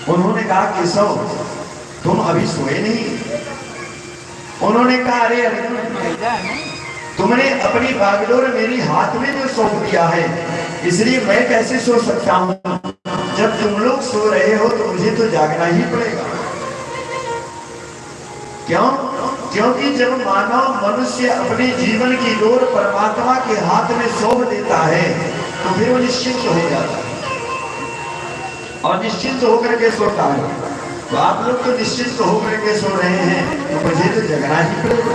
उन्होंने कहा केशव तुम अभी सोए नहीं। उन्होंने कहा अरे तुमने अपनी बागडोर मेरी हाथ में जो सौंप दिया है, इसलिए मैं कैसे सो सकता हूं। जब तुम लोग सो रहे हो तो मुझे तो जागना ही पड़ेगा। क्यों? क्योंकि जब मानव मनुष्य अपने जीवन की डोर परमात्मा के हाथ में सौंप देता है तो फिर वो निश्चिंत हो जाता है और निश्चिंत होकर के सोता है। तो आप लोग तो निश्चिंत होकर के सो रहे हैं तो मुझे तो जगना ही पड़ेगा।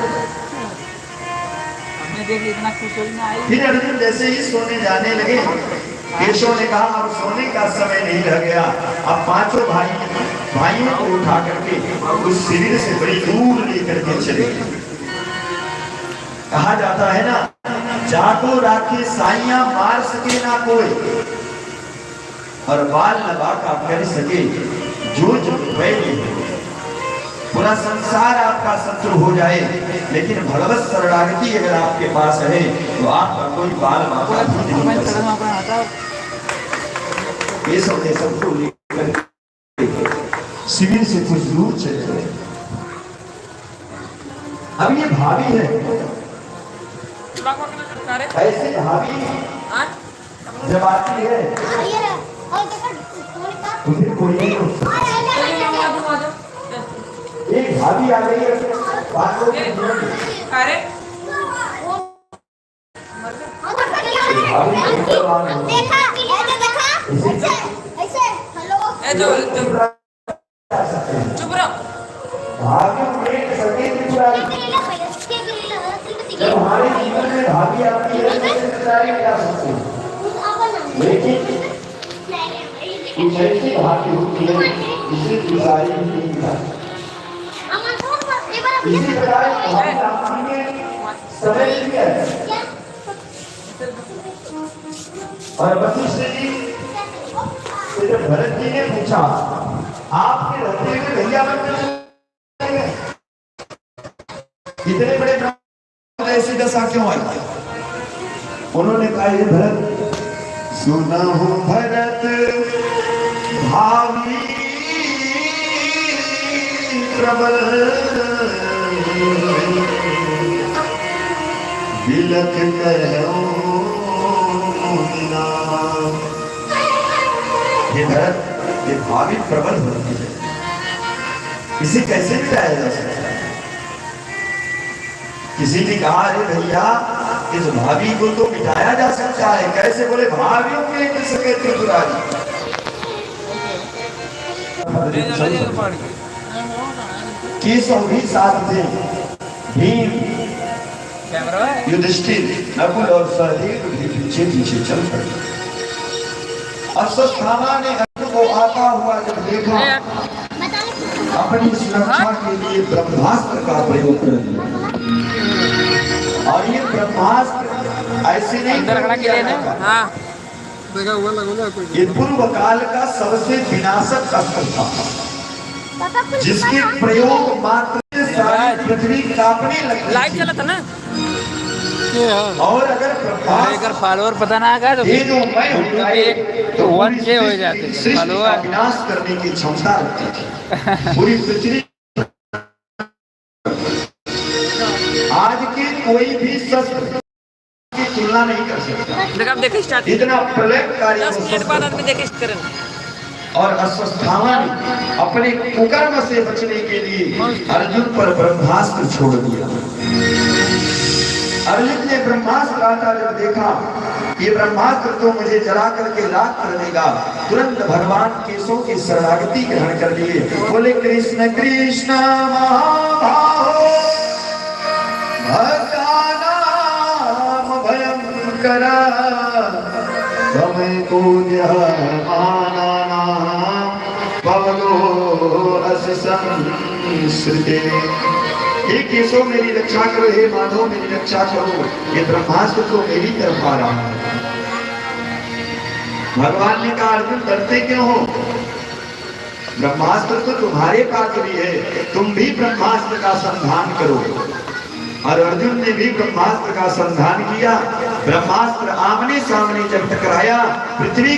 फिर अर्जुन जैसे ही सोने जाने लगे, केशव ने कहा अब सोने का समय नहीं रह गया। अब पांचों भाइयों को उठा करके उस शिविर से बड़ी दूर लेकर के चले। कहा जाता है ना, जाको राखे साइया मार सके ना कोई, और बाल लबा का कर सके जो जो वैली। पूरा संसार आपका शत्रु हो जाए, लेकिन भगवत शरणागति अगर आपके पास है तो आपका कोई बाल बाका नहीं कर सकता। ये सबको लेकर शिविर से कुछ दूर चले गए। अब ये भाभी है, ऐसे भाभी जब आती है तो फिर कोई नहीं हो सकता। एक भाभी आ गई है, भाभी जब हमारे जीवन में भाभी आती है लेकिन कुछ ऐसी भाभी होती है जिसे गुजारी नहीं दिखाती। इसी प्रकार समय दिया और वशिष्ठ जी से जब भरत जी ने पूछा आपके रहते हुए भैया इतने बड़े ब्राह्मण ऐसी दशा क्यों आई? उन्होंने कहा ये भरत सुना हो भरत भावी प्रबल बिलख करो ये भरत ये भावी प्रबल होती है, इसे कैसे मिटाया जा सकता है? किसी ने कहा अरे भैया इस भाभी को तो मिटाया जा सकता है। कैसे? बोले भावियों के मिल सके त्रिपुरारी। केशव भी साथ थे, भीम युधिष्ठिर नकुल और सहदेव भी पीछे पीछे चल पड़े। अश्वत्थामा ने अर्जुन को आता हुआ जब देखा, अपनी सुरक्षा के लिए ब्रह्मास्त्र का प्रयोग कर दिया। और ये ब्रह्मास्त्र ऐसे नहीं किया जाता, ये पूर्व काल का सबसे विनाशक अस्त्र था, जिसके प्रयोग मात्र से सारी पृथ्वी कांपने लगती। लाइव चला था ना, और अगर फॉलोअर पता ना आगा तो ये जो मैं तो 1K हो जाते थे फॉलोअर। विनाश करने की क्षमता रखती थी पूरी पृथ्वी। आज के कोई भी शस्त्र की तुलना नहीं कर सकता। देखो स्टार्ट इतना प्रलयकारी 10 मिनट बाद आदमी देखे करें। और अश्वत्थामा ने अपने कुकर्म से बचने के लिए अर्जुन पर ब्रह्मास्त्र छोड़ दिया। अर्जुन ने ब्रह्मास्त्र आता जब देखा ये ब्रह्मास्त्र तो मुझे जला करके लाख कर देगा, तुरंत भगवान केशव की शरणागति ग्रहण कर लिए। बोले कृष्ण कृष्ण महाबाहो भक्तानां भयंकर तमेको ध्यानानां पवनो अस्य संसृते। हे केशव मेरी रक्षा करो, हे माधव मेरी रक्षा करो, ये ब्रह्मास्त्र तो मेरी तरफ आ रहा है। भगवान ने कहा अर्जुन डरते क्यों हो? ब्रह्मास्त्र तो तुम्हारे पास भी है, तुम भी ब्रह्मास्त्र का संधान करो। और अर्जुन ने भी ब्रह्मास्त्र का संधान किया। ब्रह्मास्त्र आमने सामने जब टकराया, पृथ्वी